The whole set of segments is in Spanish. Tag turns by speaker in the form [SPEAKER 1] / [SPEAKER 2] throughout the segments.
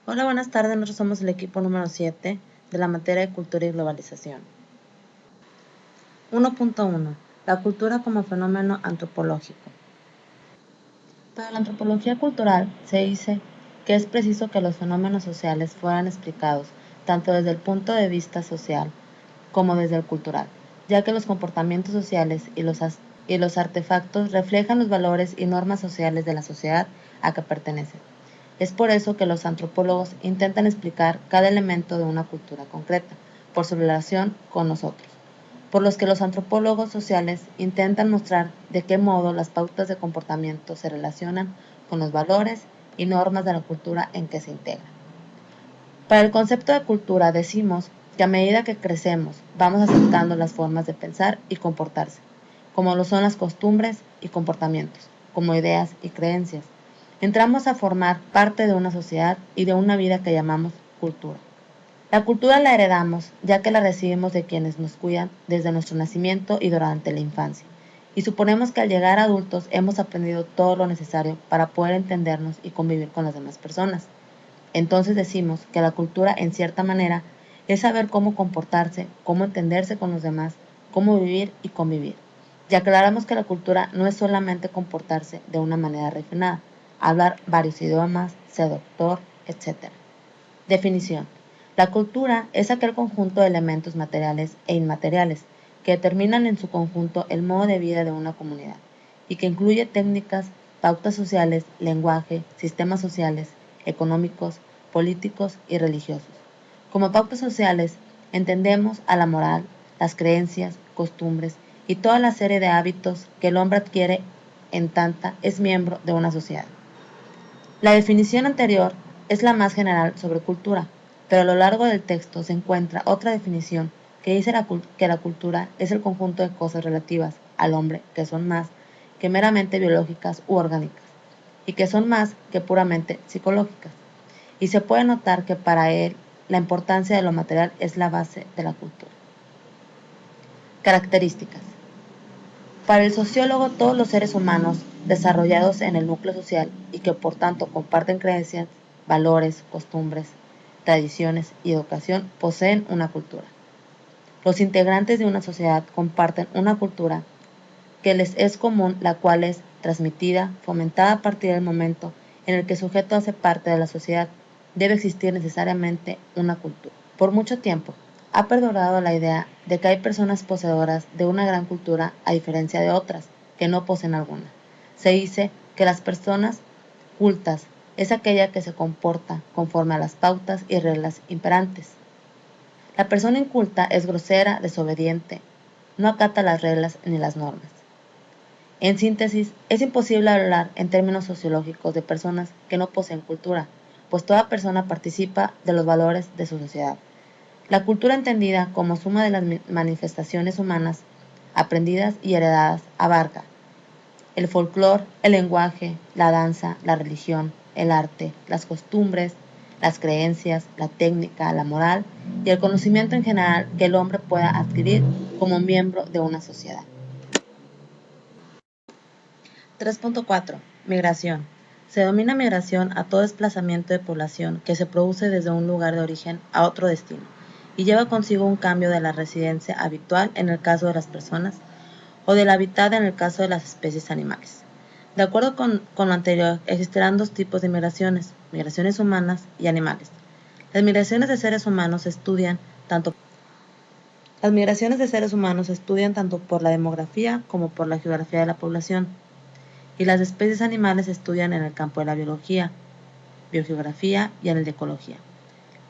[SPEAKER 1] Hola, buenas tardes. Nosotros somos el equipo número 7 de la materia de cultura y globalización. 1.1. La cultura como fenómeno antropológico. Para la antropología cultural se dice que es preciso que los fenómenos sociales fueran explicados tanto desde el punto de vista social como desde el cultural, ya que los comportamientos sociales y los artefactos reflejan los valores y normas sociales de la sociedad a que pertenecen. Es por eso que los antropólogos intentan explicar cada elemento de una cultura concreta, por su relación con nosotros, por los que los antropólogos sociales intentan mostrar de qué modo las pautas de comportamiento se relacionan con los valores y normas de la cultura en que se integra. Para el concepto de cultura decimos que a medida que crecemos vamos aceptando las formas de pensar y comportarse, como lo son las costumbres y comportamientos, como ideas y creencias. Entramos a formar parte de una sociedad y de una vida que llamamos cultura. La cultura la heredamos ya que la recibimos de quienes nos cuidan desde nuestro nacimiento y durante la infancia. Y suponemos que al llegar a adultos hemos aprendido todo lo necesario para poder entendernos y convivir con las demás personas. Entonces decimos que la cultura, en cierta manera, es saber cómo comportarse, cómo entenderse con los demás, cómo vivir y convivir. Y aclaramos que la cultura no es solamente comportarse de una manera refinada, hablar varios idiomas, ser doctor, etc. Definición. La cultura es aquel conjunto de elementos materiales e inmateriales que determinan en su conjunto el modo de vida de una comunidad y que incluye técnicas, pautas sociales, lenguaje, sistemas sociales, económicos, políticos y religiosos. Como pautas sociales entendemos a la moral, las creencias, costumbres y toda la serie de hábitos que el hombre adquiere en tanta es miembro de una sociedad. La definición anterior es la más general sobre cultura, pero a lo largo del texto se encuentra otra definición que dice que la cultura es el conjunto de cosas relativas al hombre que son más que meramente biológicas u orgánicas, y que son más que puramente psicológicas. Y se puede notar que para él la importancia de lo material es la base de la cultura. Características. Para el sociólogo, todos los seres humanos desarrollados en el núcleo social y que por tanto comparten creencias, valores, costumbres, tradiciones y educación poseen una cultura. Los integrantes de una sociedad comparten una cultura que les es común, la cual es transmitida, fomentada a partir del momento en el que el sujeto hace parte de la sociedad. Debe existir necesariamente una cultura. Por mucho tiempo, ha perdurado la idea de que hay personas poseedoras de una gran cultura a diferencia de otras que no poseen alguna. Se dice que las personas cultas es aquella que se comporta conforme a las pautas y reglas imperantes. La persona inculta es grosera, desobediente, no acata las reglas ni las normas. En síntesis, es imposible hablar en términos sociológicos de personas que no poseen cultura, pues toda persona participa de los valores de su sociedad. La cultura entendida como suma de las manifestaciones humanas aprendidas y heredadas abarca el folclore, el lenguaje, la danza, la religión, el arte, las costumbres, las creencias, la técnica, la moral y el conocimiento en general que el hombre pueda adquirir como miembro de una sociedad. 3.4. Migración. Se denomina migración a todo desplazamiento de población que se produce desde un lugar de origen a otro destino y lleva consigo un cambio de la residencia habitual en el caso de las personas o del hábitat en el caso de las especies animales. De acuerdo con lo anterior, existirán dos tipos de migraciones humanas y animales. Las migraciones de seres humanos se estudian tanto por la demografía como por la geografía de la población, y las especies animales se estudian en el campo de la biología, biogeografía y en el de ecología.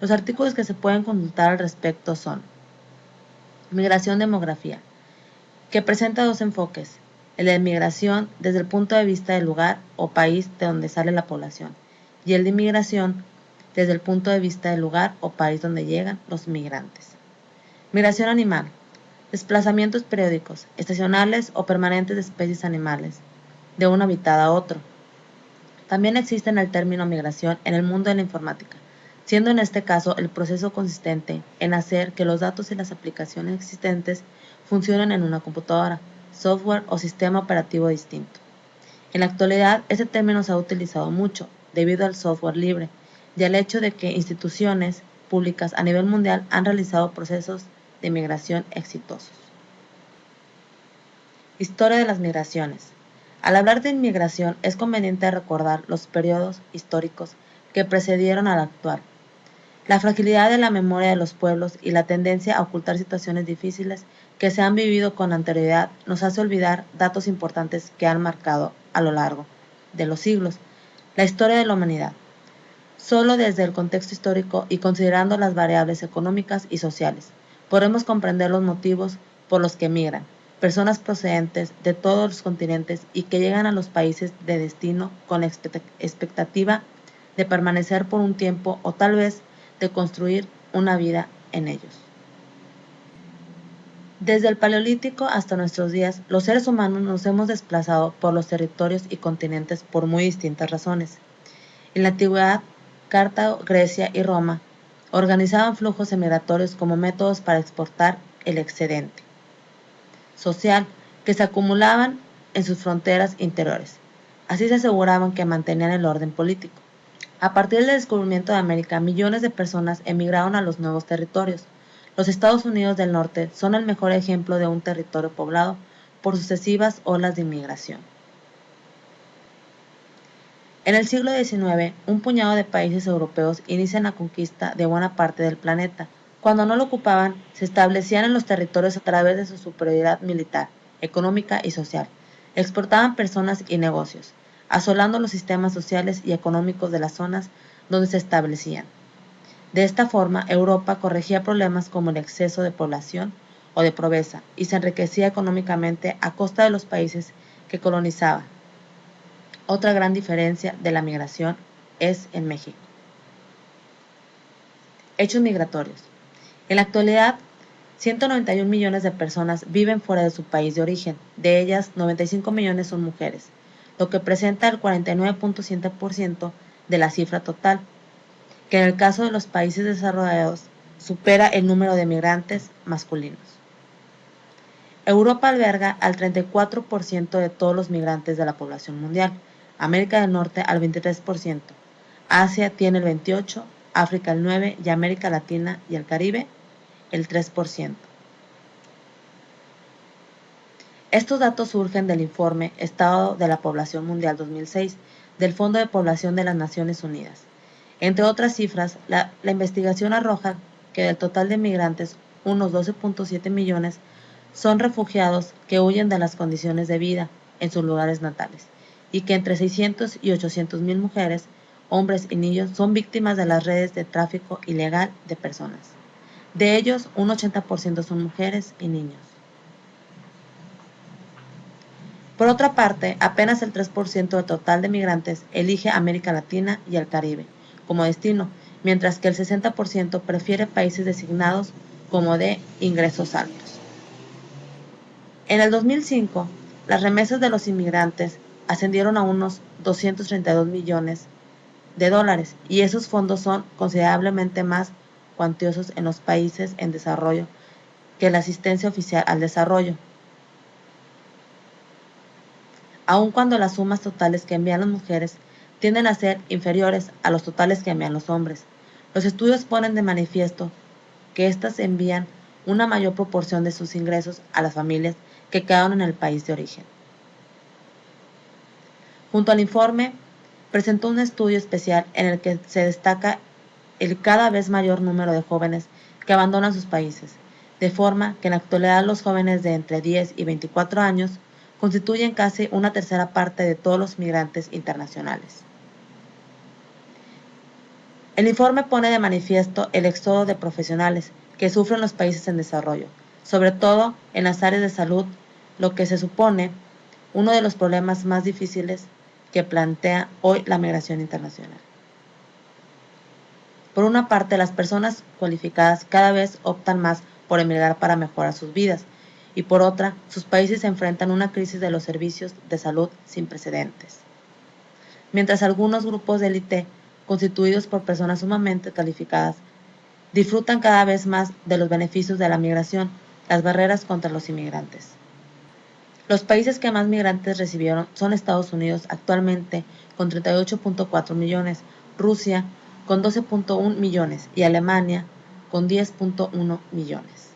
[SPEAKER 1] Los artículos que se pueden consultar al respecto son Migración demografía, que presenta dos enfoques, el de migración desde el punto de vista del lugar o país de donde sale la población, y el de migración desde el punto de vista del lugar o país donde llegan los migrantes. Migración animal, desplazamientos periódicos, estacionales o permanentes de especies animales, de un hábitat a otro. También existe el término migración en el mundo de la informática, siendo en este caso el proceso consistente en hacer que los datos y las aplicaciones existentes funcionen en una computadora, software o sistema operativo distinto. En la actualidad, este término se ha utilizado mucho debido al software libre, y al hecho de que instituciones públicas a nivel mundial han realizado procesos de migración exitosos. Historia de las migraciones. Al hablar de inmigración es conveniente recordar los periodos históricos que precedieron al actual. La fragilidad de la memoria de los pueblos y la tendencia a ocultar situaciones difíciles que se han vivido con anterioridad nos hace olvidar datos importantes que han marcado a lo largo de los siglos la historia de la humanidad. Solo desde el contexto histórico y considerando las variables económicas y sociales, podemos comprender los motivos por los que migran personas procedentes de todos los continentes y que llegan a los países de destino con la expectativa de permanecer por un tiempo o tal vez de construir una vida en ellos. Desde el Paleolítico hasta nuestros días, los seres humanos nos hemos desplazado por los territorios y continentes por muy distintas razones. En la antigüedad, Cartago, Grecia y Roma organizaban flujos migratorios como métodos para exportar el excedente social que se acumulaban en sus fronteras interiores. Así se aseguraban que mantenían el orden político. A partir del descubrimiento de América, millones de personas emigraron a los nuevos territorios. Los Estados Unidos del Norte son el mejor ejemplo de un territorio poblado por sucesivas olas de inmigración. En el siglo XIX, un puñado de países europeos inician la conquista de buena parte del planeta. Cuando no lo ocupaban, se establecían en los territorios a través de su superioridad militar, económica y social. Exportaban personas y negocios, asolando los sistemas sociales y económicos de las zonas donde se establecían. De esta forma, Europa corregía problemas como el exceso de población o de pobreza y se enriquecía económicamente a costa de los países que colonizaba. Otra gran diferencia de la migración es en México. Hechos migratorios. En la actualidad, 191 millones de personas viven fuera de su país de origen, de ellas 95 millones son mujeres, lo que presenta el 49.7% de la cifra total, que en el caso de los países desarrollados supera el número de migrantes masculinos. Europa alberga al 34% de todos los migrantes de la población mundial, América del Norte al 23%, Asia tiene el 28%, África el 9% y América Latina y el Caribe el 3%. Estos datos surgen del informe Estado de la Población Mundial 2006 del Fondo de Población de las Naciones Unidas. Entre otras cifras, la investigación arroja que del total de migrantes, unos 12.7 millones son refugiados que huyen de las condiciones de vida en sus lugares natales y que entre 600 y 800 mil mujeres, hombres y niños son víctimas de las redes de tráfico ilegal de personas. De ellos, un 80% son mujeres y niños. Por otra parte, apenas el 3% del total de migrantes elige América Latina y el Caribe como destino, mientras que el 60% prefiere países designados como de ingresos altos. En el 2005, las remesas de los inmigrantes ascendieron a unos 232 millones de dólares y esos fondos son considerablemente más cuantiosos en los países en desarrollo que la asistencia oficial al desarrollo. Aun cuando las sumas totales que envían las mujeres tienden a ser inferiores a los totales que envían los hombres, los estudios ponen de manifiesto que éstas envían una mayor proporción de sus ingresos a las familias que quedaron en el país de origen. Junto al informe, presentó un estudio especial en el que se destaca el cada vez mayor número de jóvenes que abandonan sus países, de forma que en la actualidad los jóvenes de entre 10 y 24 años constituyen casi una tercera parte de todos los migrantes internacionales. El informe pone de manifiesto el éxodo de profesionales que sufren los países en desarrollo, sobre todo en las áreas de salud, lo que se supone uno de los problemas más difíciles que plantea hoy la migración internacional. Por una parte, las personas cualificadas cada vez optan más por emigrar para mejorar sus vidas, y por otra, sus países enfrentan una crisis de los servicios de salud sin precedentes. Mientras algunos grupos de élite, constituidos por personas sumamente calificadas, disfrutan cada vez más de los beneficios de la migración, las barreras contra los inmigrantes. Los países que más migrantes recibieron son Estados Unidos actualmente con 38.4 millones, Rusia con 12.1 millones y Alemania con 10.1 millones.